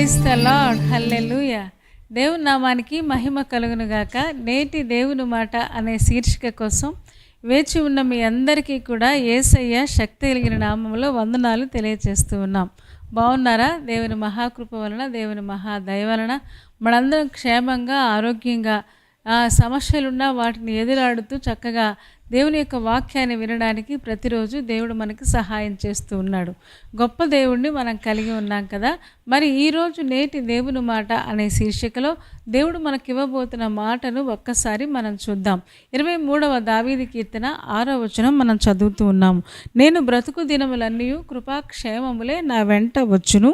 Praise the lord, హల్లెలూయా. దేవుని నామానికి మహిమ కలుగును గాక. నేటి దేవుని మాట అనే శీర్షిక కోసం వేచి ఉన్న మీ అందరికీ కూడా యేసయ్య శక్తి కలిగిన నామంలో వందనాలు తెలియజేస్తూ ఉన్నాం. బాగున్నారా? దేవుని మహాకృప వలన, దేవుని మహాదయ వలన మనందరం క్షేమంగా, ఆరోగ్యంగా, సమస్యలున్నా వాటిని ఎదురాడుతూ చక్కగా దేవుని యొక్క వాక్యాన్ని వినడానికి ప్రతిరోజు దేవుడు మనకి సహాయం చేస్తూ ఉన్నాడు. గొప్ప దేవుడిని మనం కలిగి ఉన్నాం కదా. మరి ఈరోజు నేటి దేవుని మాట అనే శీర్షికలో దేవుడు మనకి ఇవ్వబోతున్న మాటను ఒక్కసారి మనం చూద్దాం. 23వ దావీదు కీర్తన 6వ వచనం మనం చదువుతూ ఉన్నాము. నేను బ్రతుకు దినములన్నీ కృపాక్షేమములే నా వెంట వచ్చును,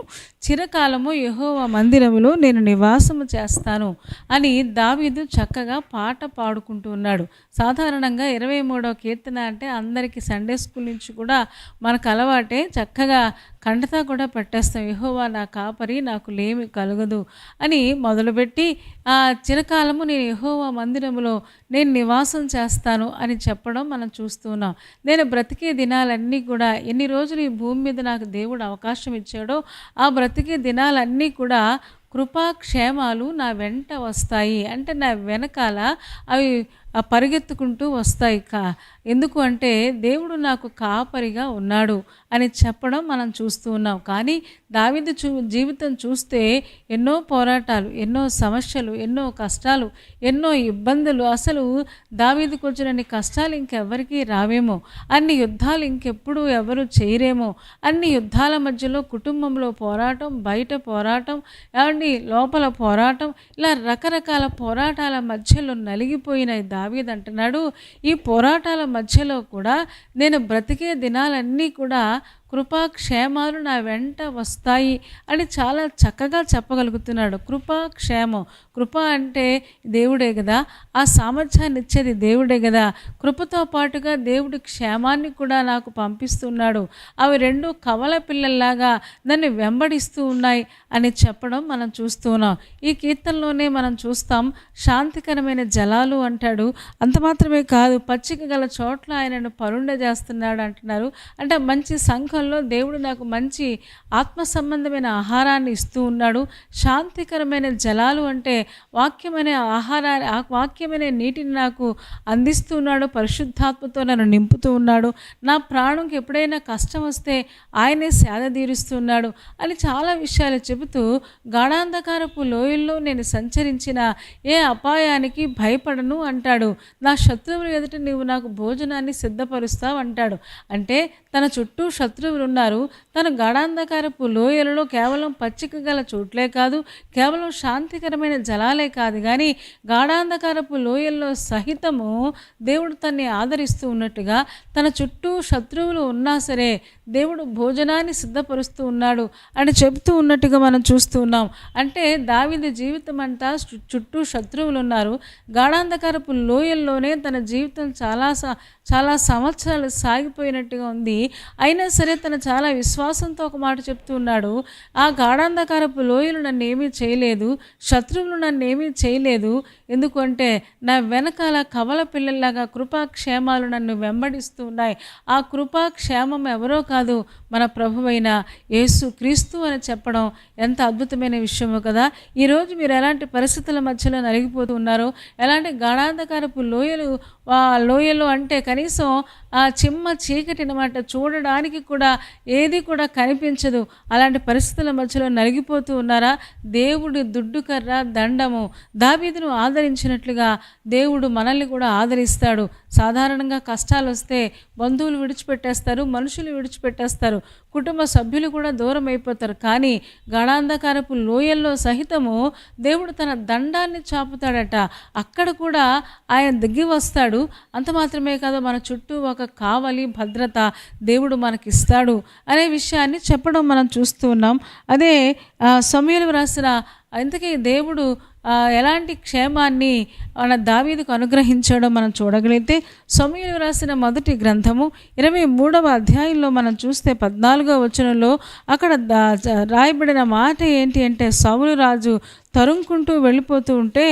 చిరకాలము యెహోవా మందిరములో నేను నివాసము చేస్తాను అని దావీదు చక్కగా పాట పాడుకుంటూ ఉన్నాడు. సాధారణంగా 23వ కీర్తన అంటే అందరికీ సండే స్కూల్ నుంచి కూడా మనకు అలవాటే, చక్కగా కంటతా కూడా పెట్టేస్తాం. యెహోవా నా కాపరి, నాకు లేమి కలగదు అని మొదలుపెట్టి చిరకాలము నేను యెహోవా మందిరములో నేను నివాసం చేస్తాను అని చెప్పడం మనం చూస్తున్నాం. నేను బ్రతికే దినాలన్నీ కూడా, ఎన్ని రోజులు ఈ భూమి మీద నాకు దేవుడు అవకాశం ఇచ్చాడో ఆ బ్రతికే దినాలన్నీ కూడా కృపాక్షేమాలు నా వెంట వస్తాయి. అంటే నా వెనకాల అవి పరిగెత్తుకుంటూ వస్తాయి. ఎందుకు అంటే దేవుడు నాకు కాపరిగా ఉన్నాడు అని చెప్పడం మనం చూస్తూ ఉన్నాం. కానీ దావీదు జీవితం చూస్తే ఎన్నో పోరాటాలు, ఎన్నో సమస్యలు, ఎన్నో కష్టాలు, ఎన్నో ఇబ్బందులు. అసలు దావీదుకు వచ్చినన్ని కష్టాలు ఇంకెవరికి రావేమో, అన్ని యుద్ధాలు ఇంకెప్పుడు ఎవరు చేయరేమో, అన్ని యుద్ధాల మధ్యలో కుటుంబంలో పోరాటం, బయట పోరాటం, లోపల పోరాటం, ఇలా రకరకాల పోరాటాల మధ్యలో నలిగిపోయిన దావీదు అంటున్నాడు, ఈ పోరాటాల మధ్యలో కూడా నేను బ్రతికే దినాలన్నీ కూడా కృపాక్షేమాలు నా వెంట వస్తాయి అని చాలా చక్కగా చెప్పగలుగుతున్నాడు. కృపాక్షేమం, కృప అంటే దేవుడే కదా, ఆ సామర్థ్యాన్ని ఇచ్చేది దేవుడే కదా. కృపతో పాటుగా దేవుడి క్షేమాన్ని కూడా నాకు పంపిస్తున్నాడు. అవి రెండు కవల పిల్లల్లాగా నన్ను వెంబడిస్తూ ఉన్నాయి అని చెప్పడం మనం చూస్తూ ఉన్నాం. ఈ కీర్తనలోనే మనం చూస్తాం, శాంతికరమైన జలాలు అంటాడు. అంత మాత్రమే కాదు, పచ్చిక గల చోట్ల ఆయనను పరుండజేస్తున్నాడు అంటున్నారు. అంటే మంచి సంఘం దేవుడు నాకు మంచి ఆత్మ సంబంధమైన ఆహారాన్ని ఇస్తూ ఉన్నాడు. శాంతికరమైన జలాలు అంటే వాక్యమైన ఆహారాన్ని, వాక్యమైన నీటిని నాకు అందిస్తున్నాడు. పరిశుద్ధాత్మతో నన్ను నింపుతూ ఉన్నాడు. నా ప్రాణంకి ఎప్పుడైనా కష్టం వస్తే ఆయనే సేద తీరుస్తున్నాడు అని చాలా విషయాలు చెబుతూ, గాఢాంధకారపు లోయల్లో నేను సంచరించిన ఏ అపాయానికి భయపడను అంటాడు. నా శత్రువుల ఎదుట నీవు నాకు భోజనాన్ని సిద్ధపరుస్తావు అంటాడు. అంటే తన చుట్టూ శత్రువులు ఉన్నారు. తన గాఢాంధకారపు లోయలలో కేవలం పచ్చిక గల చోట్లే కాదు, కేవలం శాంతికరమైన జలాలే కాదు, కానీ గాఢాంధకారపు లోయల్లో సహితము దేవుడు తన్ని ఆదరిస్తూ ఉన్నట్టుగా తన చుట్టూ శత్రువులు ఉన్నా సరే దేవుడు భోజనాన్ని సిద్ధపరుస్తూ ఉన్నాడు అని చెబుతూ ఉన్నట్టుగా మనం చూస్తూ ఉన్నాం. అంటే దావీదు జీవితం అంతా చుట్టూ శత్రువులు ఉన్నారు. గాఢాంధకారపు లోయల్లోనే తన జీవితం చాలా సంవత్సరాలు సాగిపోయినట్టుగా ఉంది. అయినా సరే తను చాలా విశ్వాసంతో ఒక మాట చెప్తూ ఉన్నాడు, ఆ గాఢాంధకారపు లోయలు నన్ను ఏమీ చేయలేదు, శత్రువులు నన్ను ఏమీ చేయలేదు. ఎందుకంటే నా వెనకాల కవల పిల్లల్లాగా కృపాక్షేమాలు నన్ను వెంబడిస్తూ ఉన్నాయి. ఆ కృపాక్షేమం ఎవరో కాదు, మన ప్రభువైన యేసు క్రీస్తు అని చెప్పడం ఎంత అద్భుతమైన విషయమో కదా. ఈరోజు మీరు ఎలాంటి పరిస్థితుల మధ్యలో నలిగిపోతూ ఉన్నారో, ఎలాంటి గాఢాంధకారపు లోయలు అంటే కనీసం ఆ చిమ్మ చీకటి అన్నమాట, చూడడానికి కూడా ఏది కూడా కనిపించదు, అలాంటి పరిస్థితుల మధ్యలో నలిగిపోతూ ఉన్నారా? దేవుడి దుడ్డు కర్ర దండము దావీదును ఆదరించినట్లుగా దేవుడు మనల్ని కూడా ఆదరిస్తాడు. సాధారణంగా కష్టాలు వస్తే బంధువులు విడిచిపెట్టేస్తారు, మనుషులు విడిచిపెట్టేస్తారు, కుటుంబ సభ్యులు కూడా దూరం అయిపోతారు. కానీ గాఢాంధకారపు లోయల్లో సహితము దేవుడు తన దండాన్ని చాపుతాడట. అక్కడ కూడా ఆయన దిగి వస్తాడు. అంత మాత్రమే కాదు, మన చుట్టూ ఒక కావలి భద్రత దేవుడు మనకిస్తాడు అనే విషయాన్ని చెప్పడం మనం చూస్తూ ఉన్నాం. అదే సమూయేలు రాసిన, ఇంతకీ దేవుడు ఎలాంటి క్షేమాన్ని మన దావీదుకు అనుగ్రహించాడో మనం చూడగలిగితే, సమూయేలు రాసిన మొదటి గ్రంథము 23వ అధ్యాయంలో మనం చూస్తే 14వ వచనంలో అక్కడ రాయబడిన మాట ఏంటి అంటే, సౌలు రాజు తరుముకుంటూ వెళ్ళిపోతూ ఉంటే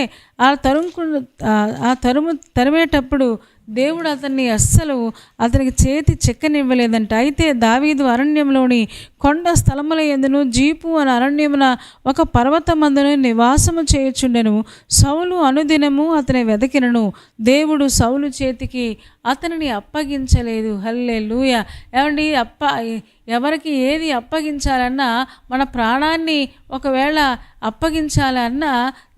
తరిమేటప్పుడు దేవుడు అతన్ని అస్సలు అతనికి చేతి చెక్కనివ్వలేదంట. అయితే దావీదు అరణ్యంలోని కొండ స్థలముల యందును జీపు అని అరణ్యమున ఒక పర్వతమందును నివాసము చేయుచుండెను. సౌలు అనుదినము అతని వెదకినను దేవుడు సౌలు చేతికి అతనిని అప్పగించలేదు. హల్లెలూయా. ఏమండి, ఎవరికి ఏది అప్పగించాలన్నా, మన ప్రాణాన్ని ఒకవేళ అప్పగించాలన్నా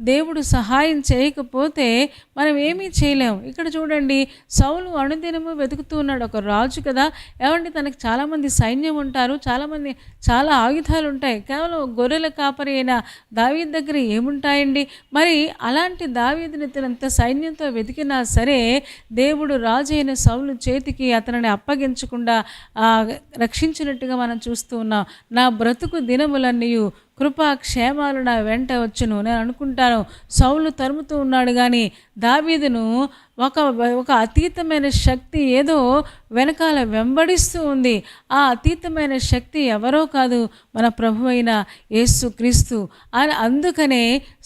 దేవుడు సహాయం చేయకపోతే మనం ఏమీ చేయలేము. ఇక్కడ చూడండి, సౌలు అనుదినము వెతుకుతూ ఉన్నాడు. ఒక రాజు కదా, ఏమండి, తనకి చాలామంది సైన్యం ఉంటారు, చాలా ఆయుధాలు ఉంటాయి. కేవలం గొర్రెల కాపరి అయిన దావీదు దగ్గర ఏముంటాయండి? మరి అలాంటి దావీదుని తనంత సైన్యంతో వెతికినా సరే దేవుడు రాజు అయిన సౌలు చేతికి అతనిని అప్పగించకుండా రక్షించినట్టుగా మనం చూస్తూ ఉన్నాం. నా బ్రతుకు దినములన్నీయు కృపాక్షేమాలు నా వెంట వచ్చును. నేను అనుకుంటాను, సౌలు తరుముతూ ఉన్నాడు కానీ దావీదును ఒక అతీతమైన శక్తి ఏదో వెనకాల వెంబడిస్తూ ఉంది. ఆ అతీతమైన శక్తి ఎవరో కాదు, మన ప్రభు అయిన యేసు క్రీస్తు. అందుకనే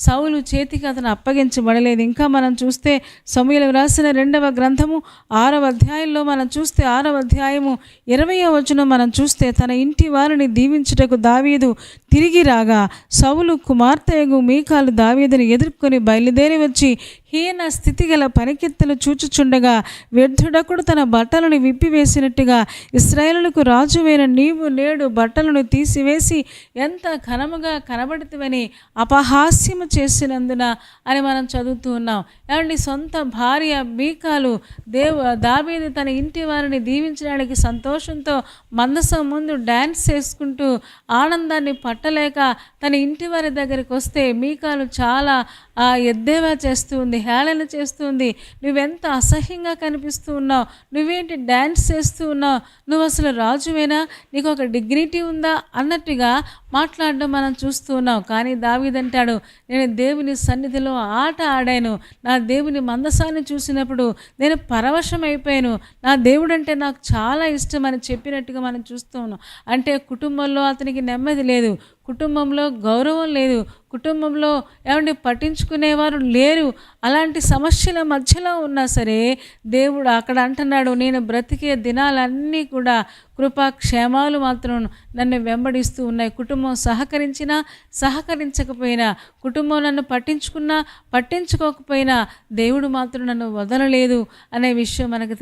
సౌలు చేతికి అతను అప్పగించబడలేదు. ఇంకా మనం చూస్తే సమూయేలు రాసిన 2వ గ్రంథము 6వ అధ్యాయంలో మనం చూస్తే 6వ అధ్యాయము 20వ వచనం మనం చూస్తే, తన ఇంటి వారిని దీవించుటకు దావీదు తిరిగి రాగా సౌలు కుమార్తెయగు మీకాలు దావీదుని ఎదుర్కొని బయలుదేరి వచ్చి హీన స్థితి గల పనికెత్తలు చూచుచుండగా వ్యర్థుడకుడు తన బట్టలను విప్పివేసినట్టుగా ఇశ్రాయేలులకు రాజువైన నీవు నేడు బట్టలను తీసివేసి ఎంత ఘనముగా కనబడుతువని అపహాస్యము చేసినందున అని మనం చదువుతూ ఉన్నాం. ఏమండి, సొంత భార్య మీకాలు దావీదు తన ఇంటి వారిని దీవించడానికి సంతోషంతో మందసం ముందు డ్యాన్స్ చేసుకుంటూ ఆనందాన్ని పట్టలేక తన ఇంటి వారి దగ్గరికి వస్తే మీకాలు చాలా ఎద్దేవా చేస్తూ ఉంది, హేళన చేస్తుంది. నువ్వెంత అసహ్యంగా కనిపిస్తూ ఉన్నావు, నువ్వేంటి డ్యాన్స్ చేస్తూ ఉన్నావు, నువ్వు అసలు రాజువేనా, నీకు ఒక డిగ్నిటీ ఉందా అన్నట్టుగా మాట్లాడడం మనం చూస్తూ ఉన్నాం. కానీ దావీదంటాడు, నేను దేవుని సన్నిధిలో ఆట ఆడాను, నా దేవుని మందసాన్ని చూసినప్పుడు నేను పరవశమైపోయాను, నా దేవుడు అంటే నాకు చాలా ఇష్టం అని చెప్పినట్టుగా మనం చూస్తూ ఉన్నాం. అంటే కుటుంబంలో అతనికి నెమ్మది లేదు, కుటుంబంలో గౌరవం లేదు, కుటుంబంలో ఏమండి పట్టించుకునేవారు లేరు. అలాంటి సమస్యల మధ్యలో ఉన్నా సరే దేవుడు అక్కడ అంటున్నాడు, నేను బ్రతికే దినాలన్నీ కూడా కృపాక్షేమాలు మాత్రం నన్ను వెంబడిస్తూ ఉన్నాయి. కుటుంబం సహకరించినా సహకరించకపోయినా, కుటుంబం నన్ను పట్టించుకోకపోయినా దేవుడు మాత్రం నన్ను వదలలేదు అనే విషయం మనకు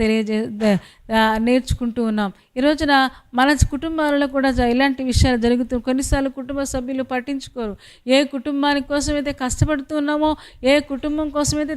నేర్చుకుంటూ ఉన్నాం. ఈ రోజున మన కుటుంబాలలో కూడా ఇలాంటి విషయాలు జరుగుతూ, కొన్నిసార్లు కుటుంబ సభ్యులు పట్టించుకోరు. ఏ కుటుంబాని కోసమైతే కష్టపడుతూ ఉన్నామో, ఏ కుటుంబం కోసమైతే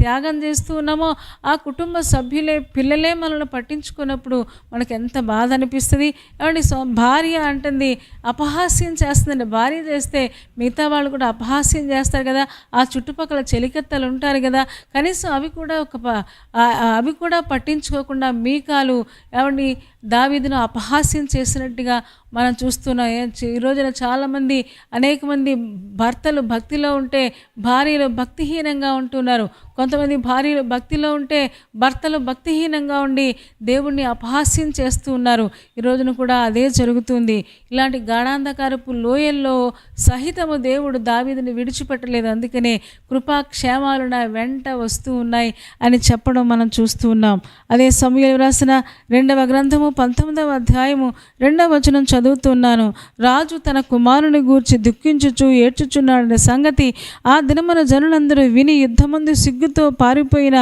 త్యాగం చేస్తూ ఉన్నామో, ఆ కుటుంబ సభ్యులే పిల్లలే మనల్ని పట్టించుకున్నప్పుడు మనకు ఎంత బాధ అనిపిస్తుంది. ఏమండి, భార్య అంటుంది అపహాస్యం చేస్తుందండి. భార్య చేస్తే మిగతా వాళ్ళు కూడా అపహాస్యం చేస్తారు కదా, ఆ చుట్టుపక్కల చెలికత్తలు ఉంటారు కదా, కనీసం అవి కూడా పట్టించుకోకుండా మీకాలు ఏమండి దావీదును అపహాస్యం చేసినట్టుగా మనం చూస్తున్నాం. ఈ రోజున చాలామంది అనేక మంది భర్తలు భక్తిలో ఉంటే భార్యలు భక్తిహీనంగా ఉంటున్నారు. కొంతమంది భార్యలు భక్తిలో ఉంటే భర్తలు భక్తిహీనంగా ఉండి దేవుణ్ణి అపహాస్యం చేస్తూ ఉన్నారు. ఈ రోజున కూడా అదే జరుగుతుంది. ఇలాంటి గాఢాంధకారపు లోయల్లో సహితము దేవుడు దావీదుని విడిచిపెట్టలేదు. అందుకనే కృపాక్షేమాలు నా వెంట వస్తూ ఉన్నాయి అని చెప్పడం మనం చూస్తూ ఉన్నాం. అదే సమూయేలు రాసిన 2వ గ్రంథము 19వ అధ్యాయము 2వ వచనం చదువుతున్నాను. రాజు తన కుమారుని గూర్చి దుఃఖించుచు ఏడ్చుచున్నాడనే సంగతి ఆ దినమున జనులందరూ విని యుద్ధమందు సిగ్గుతో పారిపోయిన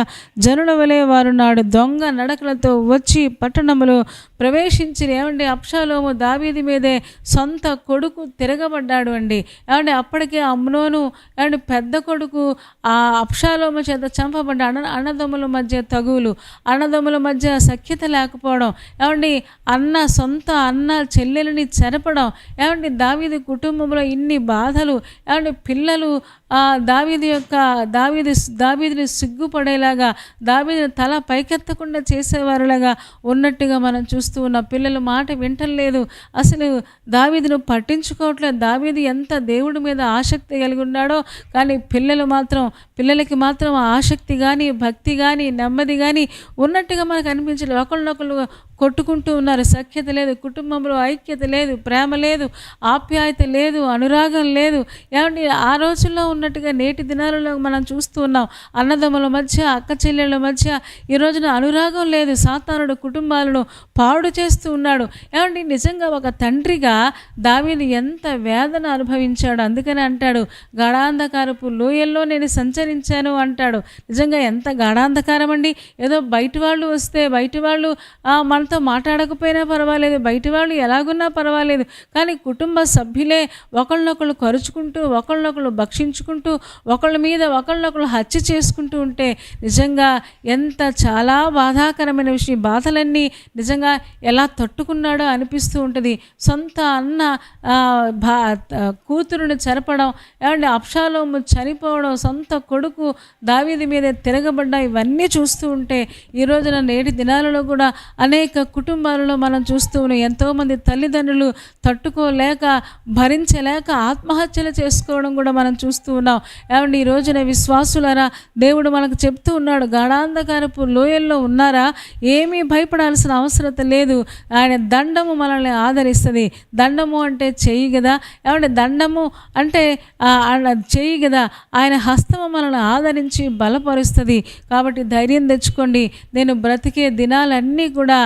జనుల వలె వారు నాడు దొంగ నడకలతో వచ్చి పట్టణములో ప్రవేశించి, ఏమండి, అబ్షాలోము దావీదు మీదే సొంత కొడుకు తిరగబడ్డాడు అండి. ఏమండి, అప్పటికే అమ్నోను ఏమండి పెద్ద కొడుకు ఆ అబ్షాలోము చేత చంపబడ్డ. అన్నదమ్ముల మధ్య తగువులు, అన్నదమ్ముల మధ్య సఖ్యత లేకపోవడం, ఏమండి సొంత అన్న చెల్లెలని చెరపడం, ఏమండి దావీదు కుటుంబంలో ఇన్ని బాధలు, ఏమండి పిల్లలు దావీదుని సిగ్గుపడేలాగా, దావీదుని తల పైకెత్తకుండా చేసేవారులాగా ఉన్నట్టుగా మనం చూస్తూ ఉన్నాం. పిల్లలు మాట వింటలేదు, అసలు దావీదును పట్టించుకోవట్లేదు. దావీదు ఎంత దేవుడి మీద ఆసక్తి కలిగి ఉన్నాడో, కానీ పిల్లలకి మాత్రం ఆసక్తి కానీ భక్తి కానీ నెమ్మది కానీ ఉన్నట్టుగా మనకు అనిపించలేదు. ఒకళ్ళనొకళ్ళు కొట్టుకుంటూ ఉన్నారు. సఖ్యత లేదు, కుటుంబంలో ఐక్యత లేదు, ప్రేమ లేదు, ఆప్యాయత లేదు, అనురాగం లేదు. ఏమండి, ఆ రోజుల్లో ఉన్న ఉన్నట్టుగా నేటి దినాలలో మనం చూస్తూ ఉన్నాం. అన్నదమ్ముల మధ్య, అక్క చెల్లెళ్ళ మధ్య ఈ రోజున అనురాగం లేదు. సాతానుడు కుటుంబాలను పాడు చేస్తూ ఉన్నాడు. ఏమండి, నిజంగా ఒక తండ్రిగా దావీదు ఎంత వేదన అనుభవించాడు. అందుకని అంటాడు, గాఢాంధకారపు లోయల్లో నేను సంచరించాను అంటాడు. నిజంగా ఎంత గాఢాంధకారం అండి. ఏదో బయట వాళ్ళు వస్తే, బయట వాళ్ళు మనతో మాట్లాడకపోయినా పర్వాలేదు, బయట వాళ్ళు ఎలాగున్నా పర్వాలేదు, కానీ కుటుంబ సభ్యులే ఒకళ్ళనొకళ్ళు కరుచుకుంటూ, ఒకళ్ళనొకళ్ళు భక్షించుకుంటూ, ఒకళ్ళ మీద ఒకళ్ళనొకళ్ళు హత్య చేసుకుంటూ ఉంటే నిజంగా ఎంత చాలా బాధాకరమైన విషయం. బాధలన్నీ నిజంగా ఎలా తట్టుకున్నాడో అనిపిస్తూ ఉంటుంది. సొంత అన్న కూతురుని చెరపడం, ఏమంటే అబ్షాలోము చనిపోవడం, సొంత కొడుకు దావీదు మీద తిరగబడ్డ, ఇవన్నీ చూస్తూ ఉంటే ఈ రోజున నేటి దినాలలో కూడా అనేక కుటుంబాలలో మనం చూస్తూ ఉన్నాం. ఎంతోమంది తల్లిదండ్రులు తట్టుకోలేక, భరించలేక ఆత్మహత్యలు చేసుకోవడం కూడా మనం చూస్తూ ఉన్నాం. ఏమంటే ఈ రోజున విశ్వాసులారా, దేవుడు మనకు చెప్తూ ఉన్నాడు, గాఢాంధకారపు లోయల్లో ఉన్నారా, ఏమీ భయపడాల్సిన అవసరం లేదు. ఆయన దండము మనల్ని ఆదరిస్తుంది. దండము అంటే చెయ్యి కదా, ఏమంటే దండము అంటే చెయ్యి కదా, ఆయన హస్తము మనల్ని ఆదరించి బలపరుస్తుంది. కాబట్టి ధైర్యం తెచ్చుకోండి. నేను బ్రతికే దినాలన్నీ కూడా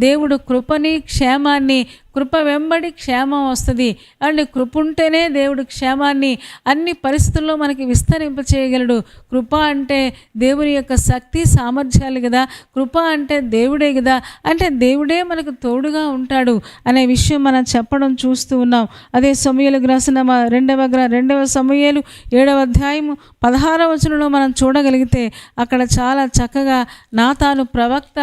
దేవుడు కృపని, క్షేమాన్ని, కృప వెంబడి క్షేమం వస్తుంది. అండ్ కృప ఉంటేనే దేవుడు క్షేమాన్ని అన్ని పరిస్థితుల్లో మనకి విస్తరింప చేయగలడు. కృప అంటే దేవుని యొక్క శక్తి సామర్థ్యాలు కదా, కృప అంటే దేవుడే కదా, అంటే దేవుడే మనకు తోడుగా ఉంటాడు అనే విషయం మనం చెప్పడం చూస్తూ ఉన్నాం. అదే సమూయేలుకు రాసిన 2వ సమూయేలు 7వ అధ్యాయము 16వ వచనంలో మనం చూడగలిగితే అక్కడ చాలా చక్కగా నాతాను ప్రవక్త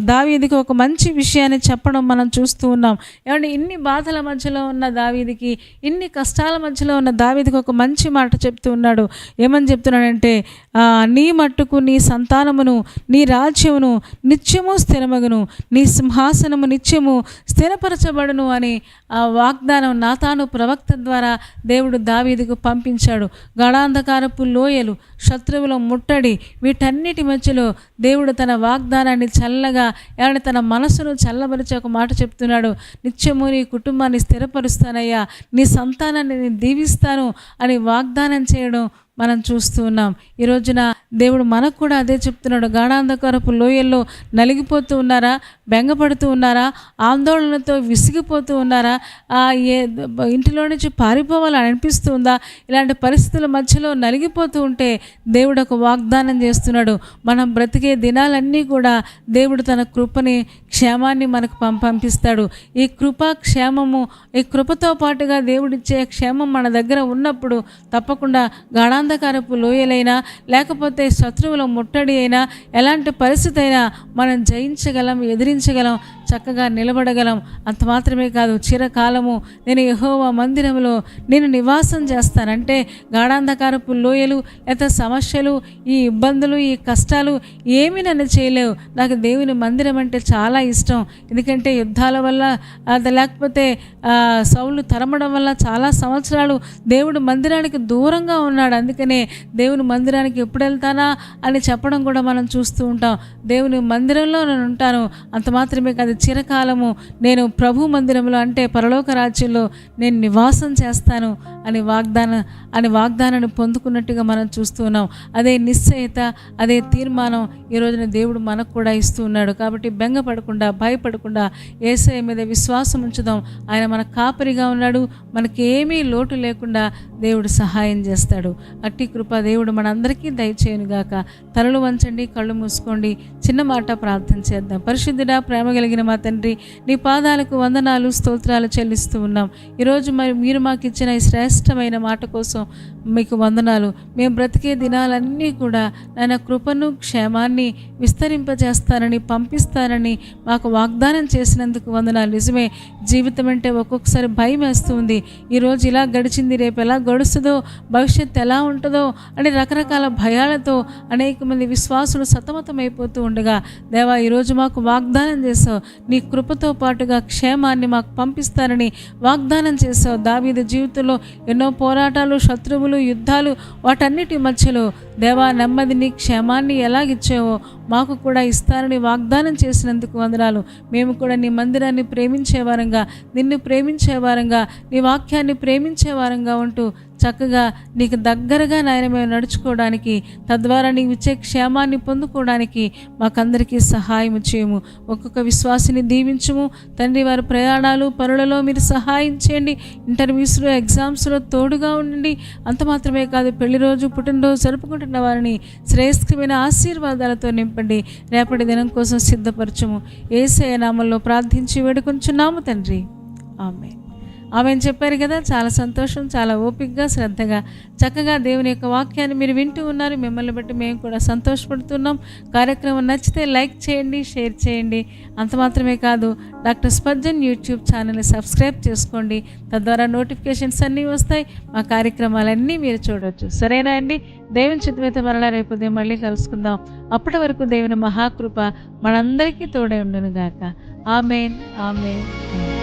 దావీదుకి ఒక మంచి విషయాన్ని చెప్పడం మనం చూస్తూ ఉన్నాం. ఏమంటే ఇన్ని బాధల మధ్యలో ఉన్న దావీదుకి, ఇన్ని కష్టాల మధ్యలో ఉన్న దావీదుకి ఒక మంచి మాట చెప్తూ ఉన్నాడు. ఏమని చెప్తున్నాడంటే, నీ మట్టుకు నీ సంతానమును, నీ రాజ్యమును నిత్యము స్థిరమగును, నీ సింహాసనము నిత్యము స్థిరపరచబడును అని ఆ వాగ్దానం నాతాను ప్రవక్త ద్వారా దేవుడు దావీదుకు పంపించాడు. గాఢాంధకారపు లోయలు, శత్రువుల ముట్టడి, వీటన్నిటి మధ్యలో దేవుడు తన వాగ్దానాన్ని చల్లగా, ఏమంటే తన మనసును చల్లబరిచి ఒక మాట చెప్తున్నాడు, నిత్యము నీ కుటుంబాన్ని స్థిరపరుస్తానయ్యా, నీ సంతానాన్ని నేను దీవిస్తాను అని వాగ్దానం చేయడం మనం చూస్తూ ఉన్నాం. ఈ రోజున దేవుడు మనకు కూడా అదే చెప్తున్నాడు. గాఢాంధకారపు లోయల్లో నలిగిపోతూ ఉన్నారా, బెంగపడుతూ ఉన్నారా, ఆందోళనతో విసిగిపోతూ ఉన్నారా, ఇంటిలో నుంచి పారిపోవాలని అనిపిస్తుందా, ఇలాంటి పరిస్థితుల మధ్యలో నలిగిపోతూ ఉంటే దేవుడు ఒక వాగ్దానం చేస్తున్నాడు. మనం బ్రతికే దినాలన్నీ కూడా దేవుడు తన కృపని, క్షేమాన్ని మనకు పంపిస్తాడు. ఈ కృప, క్షేమము, ఈ కృపతో పాటుగా దేవుడిచ్చే క్షేమం మన దగ్గర ఉన్నప్పుడు తప్పకుండా గాఢాంధకారపు లోయలైనా, లేకపోతే శత్రువుల ముట్టడి అయినా, ఎలాంటి పరిస్థితి అయినా మనం జయించగలం, ఎదిరించగలం, చక్కగా నిలబడగలం. అంత మాత్రమే కాదు, చిరకాలము నేను యెహోవా మందిరంలో నేను నివాసం చేస్తానంటే గాఢాంధకారపు లోయలు, లేకపోతే సమస్యలు, ఈ ఇబ్బందులు, ఈ కష్టాలు ఏమీ నన్ను చేయలేవు. నాకు దేవుని మందిరం అంటే చాలా ఇష్టం. ఎందుకంటే యుద్ధాల వల్ల, లేకపోతే సౌలు తరమడం వల్ల చాలా సంవత్సరాలు దేవుడు మందిరానికి దూరంగా ఉన్నాడు. అందుకనే దేవుని మందిరానికి ఎప్పుడు వెళ్తానా అని చెప్పడం కూడా మనం చూస్తూ ఉంటాం. దేవుని మందిరంలో నేను ఉంటాను. అంత మాత్రమే కాదు, చిరకాలము నేను ప్రభు మందిరంలో, అంటే పరలోక రాజ్యంలో నేను నివాసం చేస్తాను అని వాగ్దానాన్ని పొందుకున్నట్టుగా మనం చూస్తూ ఉన్నాం. అదే నిశ్చయత, అదే తీర్మానం ఈ రోజున దేవుడు మనకు కూడా ఇస్తూ ఉన్నాడు. కాబట్టి బెంగపడకుండా, భయపడకుండా యేసయ్య మీద విశ్వాసం ఉంచుదాం. ఆయన మన కాపరిగా ఉన్నాడు. మనకేమీ లోటు లేకుండా దేవుడు సహాయం చేస్తాడు. అట్టి కృప దేవుడు మనందరికీ దయచేయునుగాక. తలలు వంచండి, కళ్ళు మూసుకోండి, చిన్న మాట ప్రార్థన చేద్దాం. పరిశుద్ధుడా, ప్రేమ కలిగిన మా తండ్రి, నీ పాదాలకు వందనాలు, స్తోత్రాలు చెల్లిస్తూ ఉన్నాం. ఈరోజు మీరు మాకు ఇచ్చిన ఈ శ్రేష్టమైన మాట కోసం మీకు వందనాలు. మేము బ్రతికే దినాలన్నీ కూడా నాయన కృపను, క్షేమాన్ని విస్తరింపజేస్తానని, పంపిస్తానని మాకు వాగ్దానం చేసినందుకు వందనాలు. నిజమే, జీవితం అంటే ఒక్కొక్కసారి భయం వేస్తుంది. ఈరోజు ఇలా గడిచింది, రేపు ఎలా గడుస్తుందో, భవిష్యత్తు ఎలా ఉంటుందో అని రకరకాల భయాలతో అనేక మంది విశ్వాసులు సతమతమైపోతూ ఉండగా, దేవా ఈరోజు మాకు వాగ్దానం చేసావు. నీ కృపతో పాటుగా క్షేమాన్ని మాకు పంపిస్తారని వాగ్దానం చేసావు. దావీదు జీవితంలో ఎన్నో పోరాటాలు, శత్రువులు, యుద్ధాలు, వాటన్నిటి మధ్యలో దేవా నెమ్మదిని, క్షేమాన్ని ఎలాగిచ్చావో మాకు కూడా ఇస్తారని వాగ్దానం చేసినందుకు వందనాలు. మేము కూడా నీ మందిరాన్ని ప్రేమించేవారంగా, నిన్ను ప్రేమించేవారంగా, నీ వాక్యాన్ని ప్రేమించేవారంగా ఉంటూ చక్కగా నీకు దగ్గరగా నాయన మేము నడుచుకోవడానికి, తద్వారా నీవు ఇచ్చే క్షేమాన్ని పొందుకోవడానికి మాకందరికీ సహాయం చేయము. ఒక్కొక్క విశ్వాసిని దీవించుము తండ్రి. వారి ప్రయాణాలు పనులలో మీరు సహాయం చేయండి. ఇంటర్వ్యూస్లో, ఎగ్జామ్స్లో తోడుగా ఉండండి. అంత మాత్రమే కాదు, పెళ్లి రోజు, పుట్టినరోజు జరుపుకుంటున్న వారిని శ్రేష్టమైన ఆశీర్వాదాలతో నింపండి. రేపటి దినం కోసం సిద్ధపరచుము. యేసయ్య నామములో ప్రార్థించి వేడుకొంచున్నాము తండ్రి. ఆమేన్. ఆమెను చెప్పారు కదా, చాలా సంతోషం. చాలా ఓపికగా, శ్రద్ధగా, చక్కగా దేవుని యొక్క వాక్యాన్ని మీరు వింటూ ఉన్నారు. మిమ్మల్ని బట్టి మేము కూడా సంతోషపడుతున్నాం. కార్యక్రమం నచ్చితే లైక్ చేయండి, షేర్ చేయండి. అంత మాత్రమే కాదు, డాక్టర్ స్పర్జన్ యూట్యూబ్ ఛానల్ని సబ్స్క్రైబ్ చేసుకోండి. తద్వారా నోటిఫికేషన్స్ అన్నీ వస్తాయి. మా కార్యక్రమాలన్నీ మీరు చూడవచ్చు. సరేనా అండి? దేవుని చిత్తమైతే మరలా రేపు ఉదయం మళ్ళీ కలుసుకుందాం. అప్పటి వరకు దేవుని మహాకృప మనందరికీ తోడై ఉండును గాక. ఆమేన్, ఆమేన్.